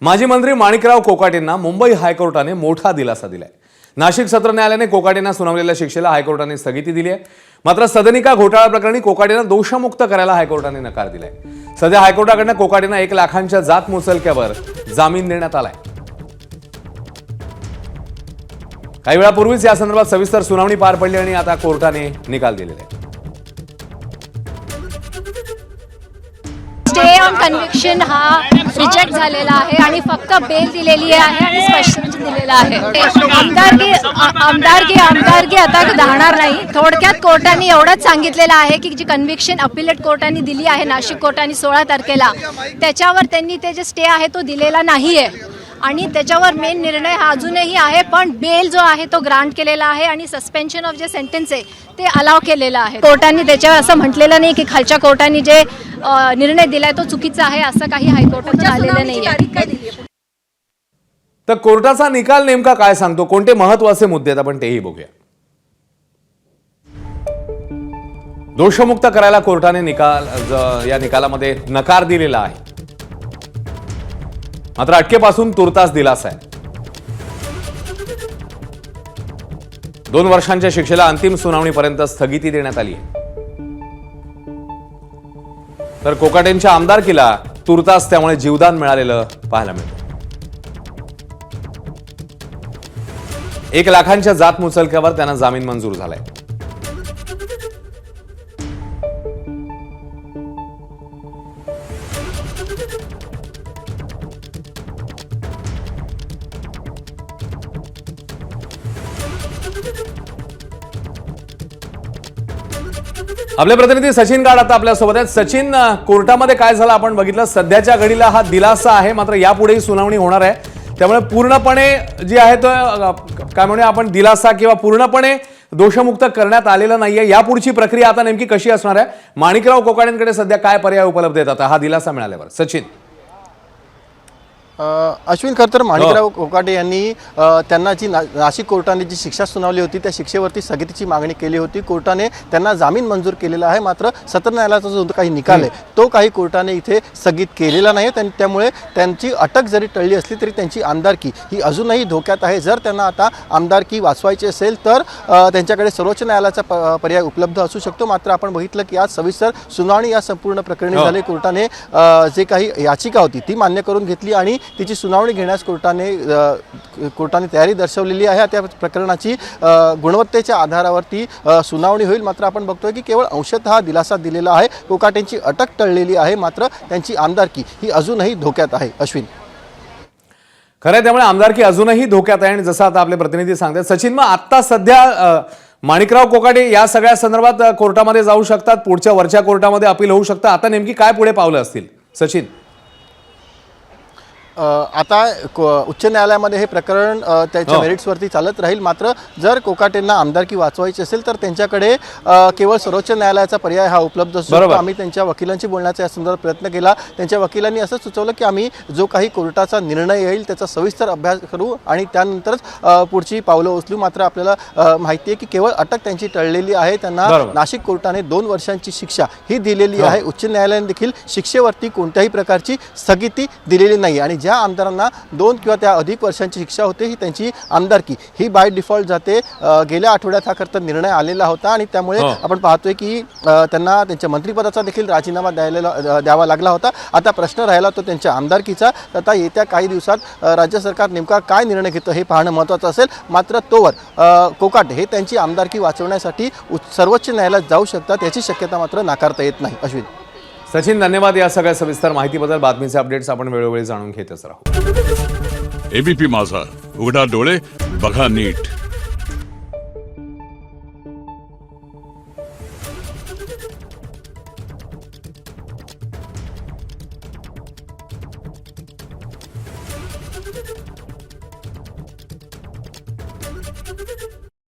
माजी मंत्री माणिकराव कोकाटेंना मुंबई हायकोर्टाने मोठा दिलासा दिलाय। नाशिक सत्र न्यायालयाने कोकाटेंना सुनावलेल्या शिक्षेला हायकोर्टाने स्थगिती दिली आहे। मात्र सदनिका घोटाळा प्रकरणी कोकाटेंना दोषमुक्त करायला हायकोर्टाने नकार दिलाय। सध्या हायकोर्टाकडून कोकाटेंना 1 लाखांच्या जात मुचलक्यावर जामीन देण्यात आलाय। काही वेळापूर्वीच या संदर्भात सविस्तर सुनावणी पार पडली आणि आता कोर्टाने निकाल दिलेला आहे। स्टे ऑन कन्व्हिक्शन हा रिजेक्ट झालेला आहे आणि फक्त बेल दिलेली आहे आणि स्पष्टीकरण दिलेलं आहे। आमदारकी आता राहणार नाही। थोडक्यात कोर्टाने एवढंच सांगितलेलं आहे की जी कन्व्हिक्शन अपिलेट कोर्टाने दिली आहे नाशिक कोर्टाने 16 तारखेला, त्याच्यावर त्यांनी ते जे स्टे आहे तो दिलेला नाहीये आणि त्याच्यावर मेन निर्णय हा अजूनही आहे, पण बेल जो आहे तो ग्रांट केलेला आहे आणि सस्पेन्शन ऑफ जे सेंटेन्स आहे ते अलाव केलेलं आहे। कोर्टाने त्याच्यावर असं म्हटलेलं नाही की खालच्या कोर्टाने जे निर्णय दिलाय तो चुकीचा आहे, असं काही हायकोर्टाने आलेलं नाहीये। तर कोर्टाचा निकाल नेमका काय सांगतो, कोणते महत्त्वाचे मुद्दे आहेत आपण तेही बघूया। दोषमुक्त करायला कोर्टाने या निकालामध्ये नकार दिलेला आहे। मात्र अटकेपासून तुर्तास दिलासा आहे। 2 वर्षांच्या शिक्षेला अंतिम सुनावणीपर्यंत स्थगिती देण्यात आली आहे। तर कोकाटेंच्या आमदारकीला तुर्तास त्यामुळे जीवदान मिळालेलं पाहायला मिळतं। 1 लाखांच्या जात मुचलक्यावर त्यांना जामीन मंजूर झालाय। आपले प्रतिनिधी सचिन गाड आता आपल्या सोबत आहेत। सचिन, कोर्टामध्ये काय झालं आपण बघितलं। सध्याच्या घडीला हा दिलासा आहे, मात्र यापुढेही सुनावणी होणार आहे, त्यामुळे पूर्णपणे जी आहे तो काय म्हणूया आपण दिलासा किंवा पूर्णपणे दोषमुक्त करण्यात आलेलं नाहीये। यापुढची प्रक्रिया आता नेमकी कशी असणार आहे? माणिकराव कोकाटेंकडे सध्या काय पर्याय उपलब्ध आहेत आता हा दिलासा मिळाल्यावर? सचिन अश्विन, खरं तर माणिकराव कोकाटे यांनी त्यांना जी नाशिक कोर्टाने जी शिक्षा सुनावली होती त्या शिक्षेवरती स्थगितीची मागणी केली होती। कोर्टाने त्यांना जामीन मंजूर केलेला आहे, मात्र सत्र न्यायालयाचा जो काही निकाल आहे तो काही कोर्टाने इथे स्थगित केलेला नाही। त्यामुळे त्यांची अटक जरी टळली असली तरी त्यांची आमदारकी ही अजूनही धोक्यात आहे। जर त्यांना आता आमदारकी वाचवायची असेल तर त्यांच्याकडे सर्वोच्च न्यायालयाचा पर्याय उपलब्ध असू शकतो। मात्र आपण बघितलं की आज सविस्तर सुनावणी या संपूर्ण प्रकरणी झाली। कोर्टाने जे काही याचिका होती ती मान्य करून घेतली आणि तिची सुनावणी घेण्यास कोर्टाने तयारी दर्शवलेली आहे। त्या प्रकरणाची गुणवत्तेच्या आधारावरती सुनावणी होईल। मात्र आपण बघतोय की केवळ अंशतः दिलासा दिलेला आहे। कोकाटेंची अटक टळलेली आहे, मात्र त्यांची आमदारकी ही अजूनही धोक्यात आहे। अश्विन, खरं त्यामुळे आमदारकी अजूनही धोक्यात आहे आणि जसं आता आपले प्रतिनिधी सांगतात। सचिन, मग आता सध्या माणिकराव कोकाटे या सगळ्या संदर्भात कोर्टामध्ये जाऊ शकतात, पुढच्या वरच्या कोर्टामध्ये अपील होऊ शकतं। आता नेमकी काय पुढे पावलं असतील सचिन? आता उच्च न्यायालयामध्ये हे प्रकरण त्याच्या मेरिट्सवरती चालत राहील। मात्र जर कोकाटेंना आमदारकी वाचवायची असेल तर त्यांच्याकडे केवळ सर्वोच्च न्यायालयाचा पर्याय हा उपलब्ध असतो। आम्ही त्यांच्या वकिलांशी बोलण्याचा या संदर्भात प्रयत्न केला। त्यांच्या वकिलांनी असं सुचवलं की आम्ही जो काही कोर्टाचा निर्णय येईल त्याचा सविस्तर अभ्यास करू आणि त्यानंतरच पुढची पावलं उचलू। मात्र आपल्याला माहिती आहे की केवळ अटक त्यांची टळलेली आहे। त्यांना नाशिक कोर्टाने 2 वर्षांची शिक्षा ही दिलेली आहे। उच्च न्यायालयाने देखील शिक्षेवरती कोणत्याही प्रकारची स्थगिती दिलेली नाही आणि ज्या आमदारांना 2 किंवा त्या अधिक वर्षांची शिक्षा होते ही त्यांची आमदारकी ही बाय डिफॉल्ट जाते। गेल्या आठवड्यात हा खरं निर्णय आलेला होता आणि त्यामुळे आपण पाहतोय की त्यांना त्यांच्या मंत्रिपदाचा देखील राजीनामा द्यावा लागला होता। आता प्रश्न राहिला तो त्यांच्या आमदारकीचा। आता येत्या काही दिवसात राज्य सरकार नेमका काय निर्णय घेतं हे पाहणं महत्त्वाचं असेल। मात्र तोवर कोकाटे हे त्यांची आमदारकी वाचवण्यासाठी सर्वोच्च न्यायालयात जाऊ शकतात याची शक्यता मात्र नाकारता येत नाही। अश्विन, सचिन, धन्यवाद या सगळ्या सविस्तर माहितीबद्दल। बातमीचे अपडेट्स आपण वेळोवेळी जाणून घेतच राहू। एबीपी माझा, उघडा डोळे बघा नीट।